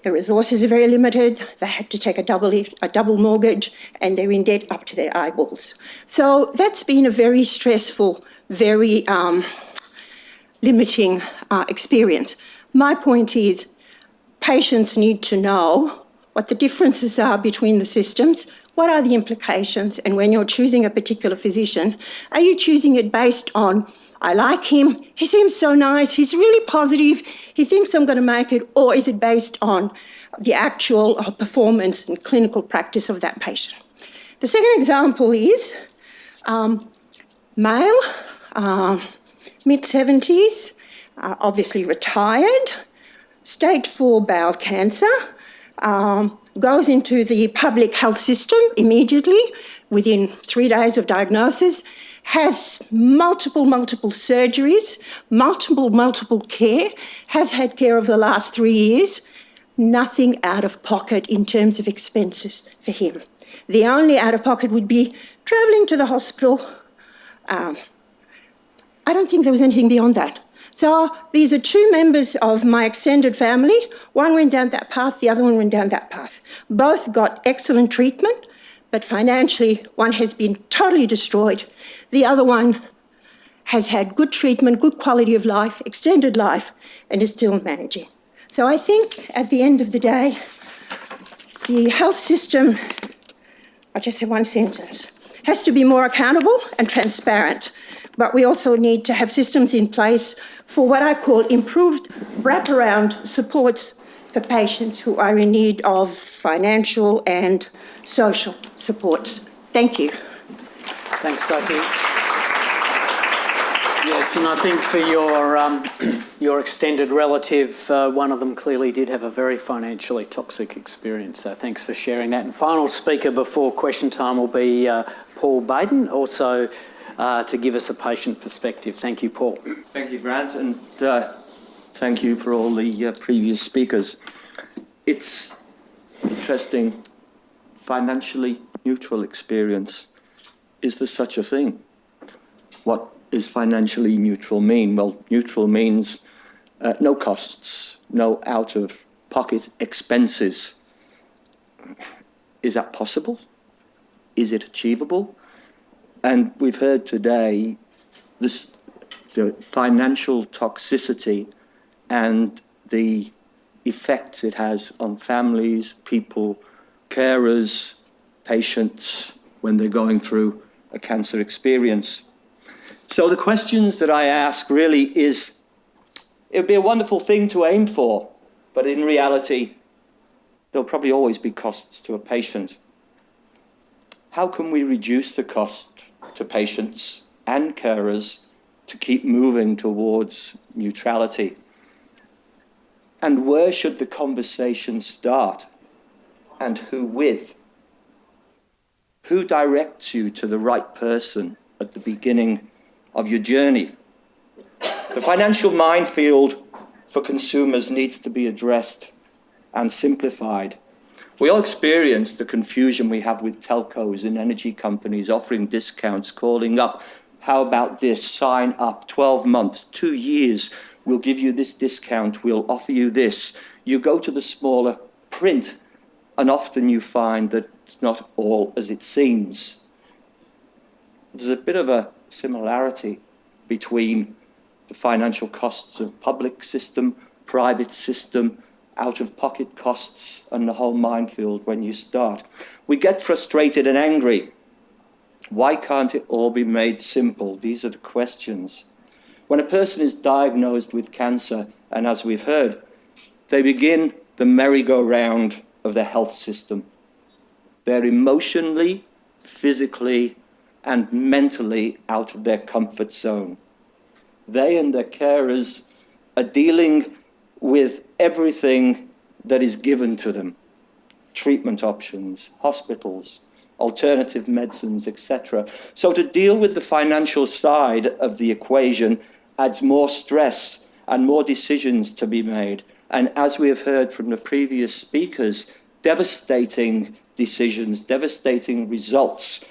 The resources are very limited. They had to take a double mortgage, and they're in debt up to their eyeballs. So that's been a very stressful, very limiting experience. My point is, patients need to know what the differences are between the systems, what are the implications, and when you're choosing a particular physician, are you choosing it based on, I like him, he seems so nice, he's really positive, he thinks I'm going to make it, or is it based on the actual performance and clinical practice of that patient? The second example is male, mid-70s, obviously retired, stage 4 bowel cancer, goes into the public health system immediately within 3 days of diagnosis, has multiple surgeries, multiple care, has had care over the last 3 years, nothing out of pocket in terms of expenses for him. The only out of pocket would be travelling to the hospital. I don't think there was anything beyond that. So these are 2 members of my extended family. One went down that path, the other one went down that path. Both got excellent treatment, but financially one has been totally destroyed. The other one has had good treatment, good quality of life, extended life, and is still managing. So I think at the end of the day, the health system, I just have one sentence, has to be more accountable and transparent. But we also need to have systems in place for what I call improved wraparound supports for patients who are in need of financial and social supports. Thank you. Thanks, Sophie. Yes, and I think for your extended relative, one of them clearly did have a very financially toxic experience. So thanks for sharing that. And final speaker before question time will be Paul Baden, also to give us a patient perspective. Thank you, Paul. Thank you, Grant, and thank you for all the previous speakers. It's interesting, financially neutral experience. Is there such a thing? What does financially neutral mean? Well, neutral means no costs, no out-of-pocket expenses. Is that possible? Is it achievable? And we've heard today the financial toxicity and the effects it has on families, people, carers, patients when they're going through a cancer experience. So the questions that I ask really is, it would be a wonderful thing to aim for, but in reality, there'll probably always be costs to a patient. How can we reduce the cost to patients and carers to keep moving towards neutrality? And where should the conversation start? And who with? Who directs you to the right person at the beginning of your journey? The financial minefield for consumers needs to be addressed. and simplified. We all experience the confusion we have with telcos and energy companies offering discounts, calling up, how about this, sign up, 12 months, 2 years, we'll give you this discount, we'll offer you this. You go to the smaller print, and often you find that it's not all as it seems. There's a bit of a similarity between the financial costs of public system, private system, out-of-pocket costs, and the whole minefield when you start. We get frustrated and angry. Why can't it all be made simple? These are the questions. When a person is diagnosed with cancer, and as we've heard, they begin the merry-go-round of the health system. They're emotionally, physically, and mentally out of their comfort zone. They and their carers are dealing with everything that is given to them. Treatment options, hospitals, alternative medicines, etc. So to deal with the financial side of the equation adds more stress and more decisions to be made. And as we have heard from the previous speakers, devastating decisions, devastating results.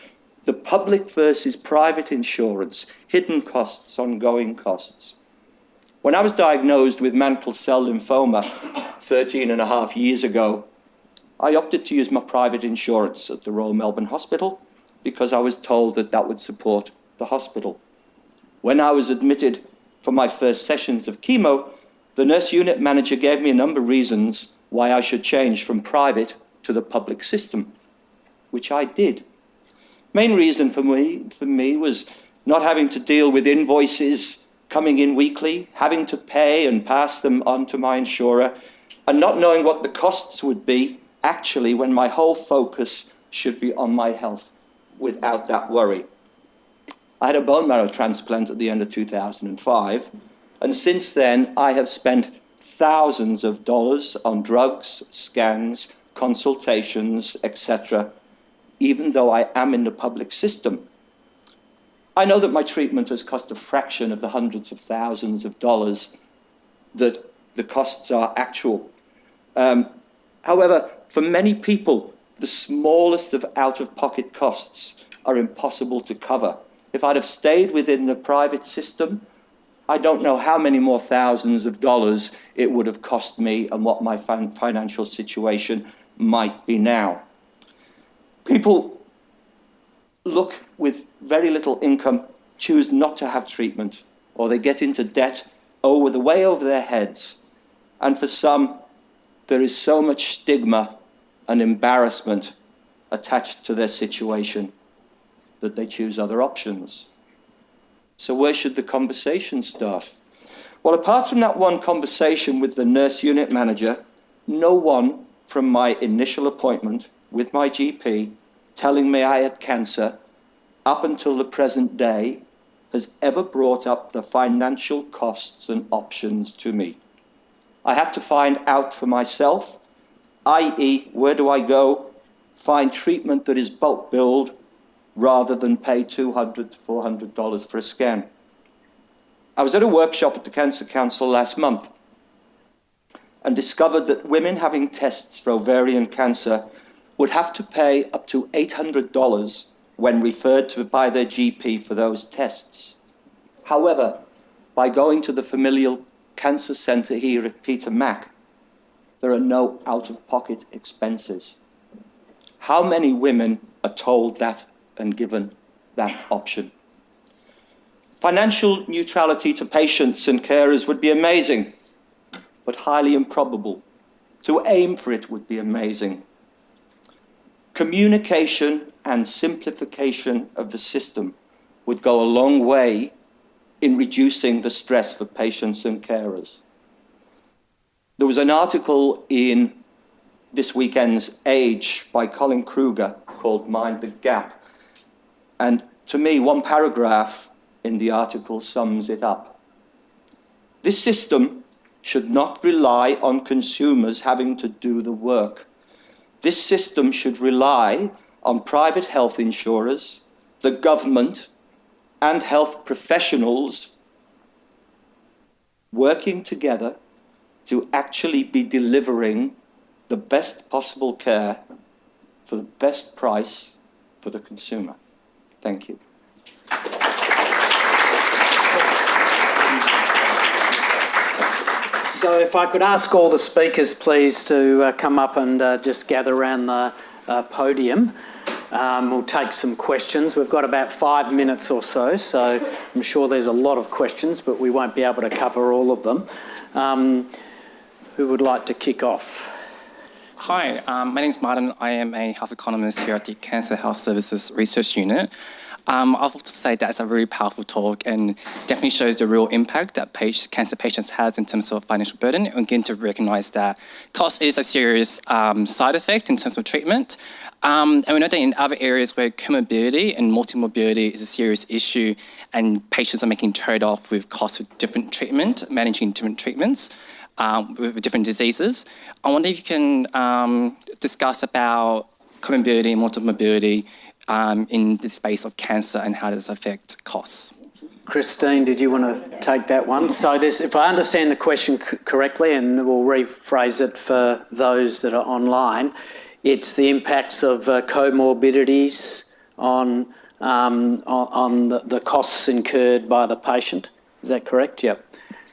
The public versus private insurance, hidden costs, ongoing costs. When I was diagnosed with mantle cell lymphoma 13 and a half years ago, I opted to use my private insurance at the Royal Melbourne Hospital because I was told that that would support the hospital. When I was admitted for my first sessions of chemo, the nurse unit manager gave me a number of reasons why I should change from private to the public system, which I did. Main reason for me was not having to deal with invoices coming in weekly, having to pay and pass them on to my insurer, and not knowing what the costs would be actually when my whole focus should be on my health without that worry. I had a bone marrow transplant at the end of 2005, and since then I have spent thousands of dollars on drugs, scans, consultations, etc., even though I am in the public system. I know that my treatment has cost a fraction of the hundreds of thousands of dollars that the costs are actual. However, for many people, the smallest of out-of-pocket costs are impossible to cover. If I'd have stayed within the private system, I don't know how many more thousands of dollars it would have cost me and what my financial situation might be now. People look with very little income, choose not to have treatment, or they get into debt way over their heads. And for some, there is so much stigma and embarrassment attached to their situation that they choose other options. So where should the conversation start? Well, apart from that one conversation with the nurse unit manager, no one from my initial appointment with my GP telling me I had cancer up until the present day has ever brought up the financial costs and options to me. I had to find out for myself, i.e., where do I go, find treatment that is bulk billed rather than pay $200 to $400 for a scan. I was at a workshop at the Cancer Council last month and discovered that women having tests for ovarian cancer would have to pay up to $800 when referred to by their GP for those tests. However, by going to the familial cancer centre here at Peter Mac, there are no out-of-pocket expenses. How many women are told that and given that option? Financial neutrality to patients and carers would be amazing, but highly improbable. To aim for it would be amazing. Communication and simplification of the system would go a long way in reducing the stress for patients and carers. There was an article in this weekend's Age by Colin Kruger called Mind the Gap. And to me, one paragraph in the article sums it up. This system should not rely on consumers having to do the work. This system should rely on private health insurers, the government, and health professionals working together to actually be delivering the best possible care for the best price for the consumer. Thank you. So if I could ask all the speakers, please, to come up and just gather around the podium. We'll take some questions. We've got about 5 minutes or so, so I'm sure there's a lot of questions, but we won't be able to cover all of them. Who would like to kick off? Hi, my name is Martin. I am a health economist here at the Cancer Health Services Research Unit. I'll have to say that's a very powerful talk and definitely shows the real impact that cancer patients has in terms of financial burden, and again to recognise that cost is a serious side effect in terms of treatment. And we know that in other areas where comorbidity and multimorbidity is a serious issue and patients are making trade-off with cost of different treatment, managing different treatments with different diseases. I wonder if you can discuss about comorbidity and multimorbidity in the space of cancer and how does it affect costs. Christine, did you want to take that one? So this, if I understand the question correctly, and we'll rephrase it for those that are online, it's the impacts of comorbidities on the costs incurred by the patient. Is that correct? Yep.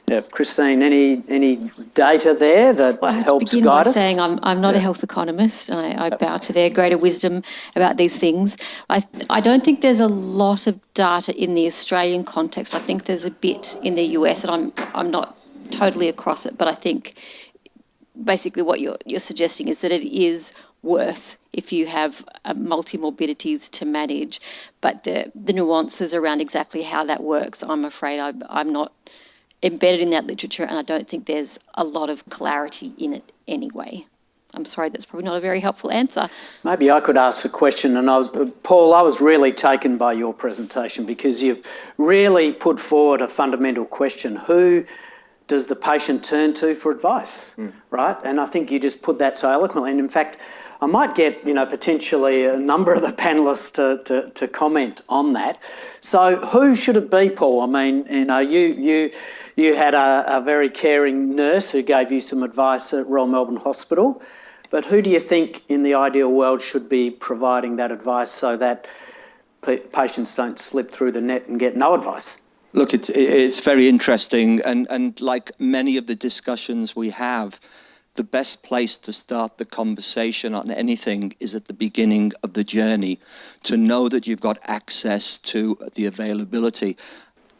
Yeah, Christine, any data there that helps begin guide by us? saying I'm not a health economist, and I bow to their greater wisdom about these things. I don't think there's a lot of data in the Australian context. I think there's a bit in the US, and I'm not totally across it, but I think basically what you're suggesting is that it is worse if you have multimorbidities to manage, but the nuances around exactly how that works, I'm afraid I'm not embedded in that literature, and I don't think there's a lot of clarity in it anyway. I'm sorry, that's probably not a very helpful answer. Maybe I could ask a question, and Paul, I was really taken by your presentation because you've really put forward a fundamental question. Who does the patient turn to for advice, right? And I think you just put that so eloquently. And in fact, I might get, potentially a number of the panellists to comment on that. So who should it be, Paul? I mean, you had a very caring nurse who gave you some advice at Royal Melbourne Hospital, but who do you think in the ideal world should be providing that advice so that patients don't slip through the net and get no advice? Look, it's very interesting, and like many of the discussions we have, the best place to start the conversation on anything is at the beginning of the journey, to know that you've got access to the availability.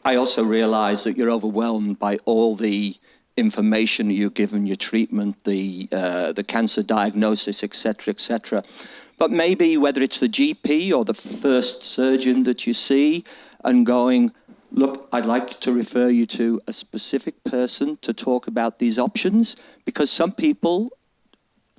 I also realise that you're overwhelmed by all the information you're given, your treatment, the cancer diagnosis, etc., etc. But maybe whether it's the GP or the first surgeon that you see and going, look, I'd like to refer you to a specific person to talk about these options, because some people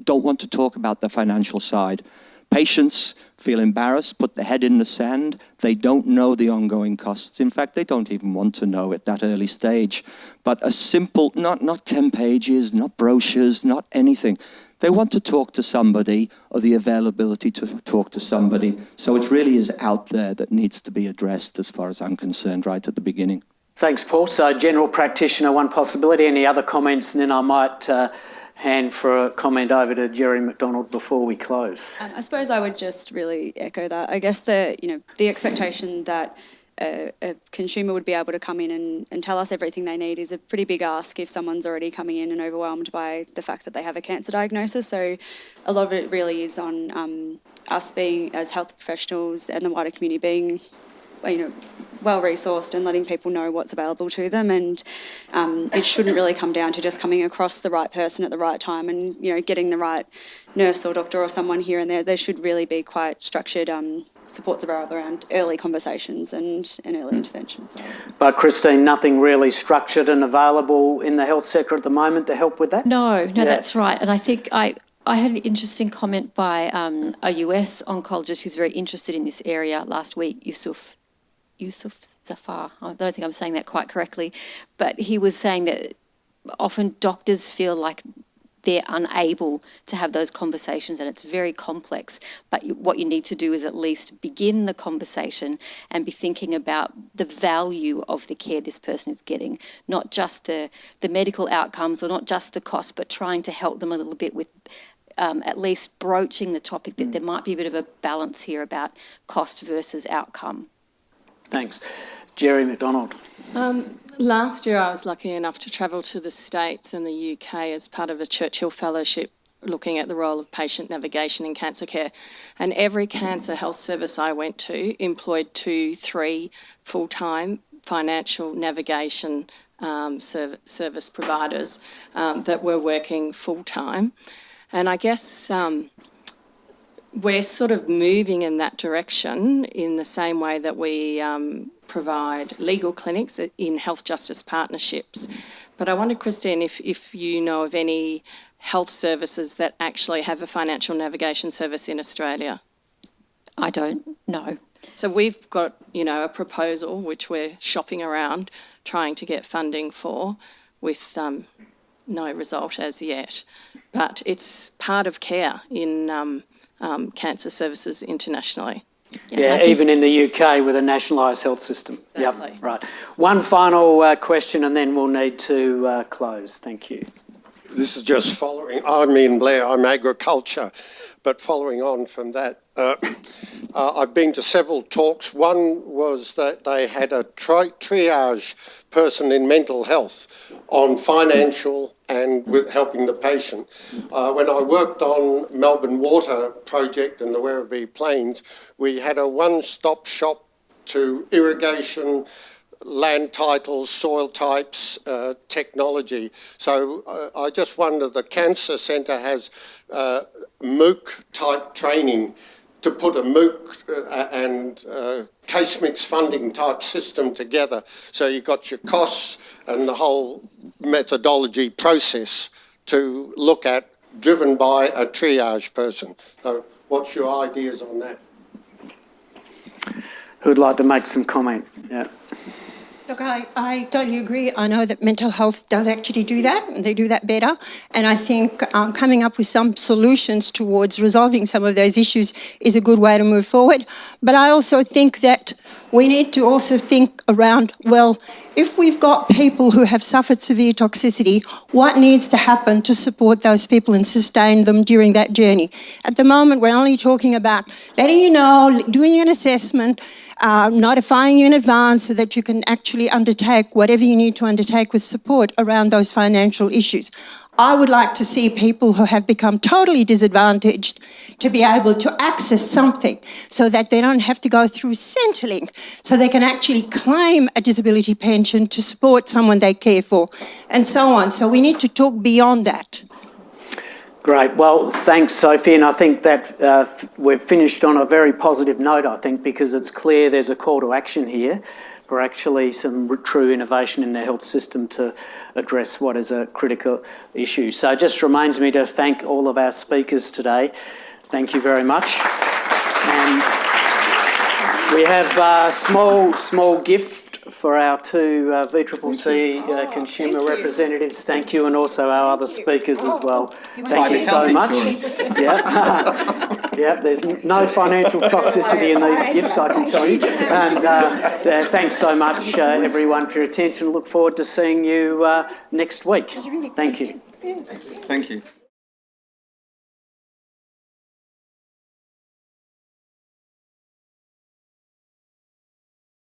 don't want to talk about the financial side. Patients feel embarrassed, put their head in the sand. They don't know the ongoing costs. In fact, they don't even want to know at that early stage. But a simple, not 10 pages, not brochures, not anything. They want to talk to somebody, or the availability to talk to somebody. So it really is out there that needs to be addressed as far as I'm concerned, right at the beginning. Thanks, Paul. So general practitioner, one possibility. Any other comments? And then I might hand for a comment over to Jerry McDonald before we close. I suppose I would just really echo that. I guess the expectation that a consumer would be able to come in and tell us everything they need is a pretty big ask if someone's already coming in and overwhelmed by the fact that they have a cancer diagnosis. So a lot of it really is on us being, as health professionals and the wider community, being well-resourced and letting people know what's available to them. And it shouldn't really come down to just coming across the right person at the right time and, getting the right nurse or doctor or someone here and there. There should really be quite structured supports around early conversations and early interventions. But Christine, nothing really structured and available in the health sector at the moment to help with that? No, that's right. And I think I had an interesting comment by a US oncologist who's very interested in this area last week, Yusuf Zafar. I don't think I'm saying that quite correctly, but he was saying that often doctors feel like they're unable to have those conversations and it's very complex. But what you need to do is at least begin the conversation and be thinking about the value of the care this person is getting, not just the medical outcomes or not just the cost, but trying to help them a little bit with at least broaching the topic that there might be a bit of a balance here about cost versus outcome. Thanks. Jerry McDonald. Last year I was lucky enough to travel to the States and the UK as part of a Churchill Fellowship looking at the role of patient navigation in cancer care. And every cancer health service I went to employed 2-3 full-time financial navigation service providers that were working full-time. And I guess we're sort of moving in that direction in the same way that we provide legal clinics in health justice partnerships. But I wondered, Christine, if you know of any health services that actually have a financial navigation service in Australia. I don't know. So we've got, a proposal which we're shopping around, trying to get funding for, with no result as yet. But it's part of care in cancer services internationally. Yeah, even in the UK with a nationalised health system. Exactly. Yep, right. One final question and then we'll need to close. Thank you. This is just following, I'm Ian Blair, I'm agriculture, but following on from that, I've been to several talks. One was that they had a triage person in mental health on financial and with helping the patient. When I worked on Melbourne Water project in the Werribee Plains, we had a one-stop shop to irrigation, land titles, soil types, technology. So I just wonder, the Cancer Centre has MOOC type training to put a MOOC and case mix funding type system together. So you've got your costs and the whole methodology process to look at, driven by a triage person. So what's your ideas on that? Who'd like to make some comment? Yeah. Look, I totally agree. I know that mental health does actually do that, and they do that better. And I think coming up with some solutions towards resolving some of those issues is a good way to move forward. But I also think that we need to also think around, well, if we've got people who have suffered severe toxicity, what needs to happen to support those people and sustain them during that journey? At the moment, we're only talking about letting you know, doing an assessment, notifying you in advance so that you can actually undertake whatever you need to undertake with support around those financial issues. I would like to see people who have become totally disadvantaged to be able to access something so that they don't have to go through Centrelink, so they can actually claim a disability pension to support someone they care for, and so on. So we need to talk beyond that. Great. Well, thanks, Sophie. And I think that we've finished on a very positive note, I think, because it's clear there's a call to action here for actually some true innovation in the health system to address what is a critical issue. So it just reminds me to thank all of our speakers today. Thank you very much. And we have a small gift for our two VCCC consumer representatives. Thank you, and also our other speakers as well. Thank you so much. Yeah, there's no financial toxicity in these gifts, I can tell you. And thanks so much, everyone, for your attention. Look forward to seeing you next week. Thank you. Thank you.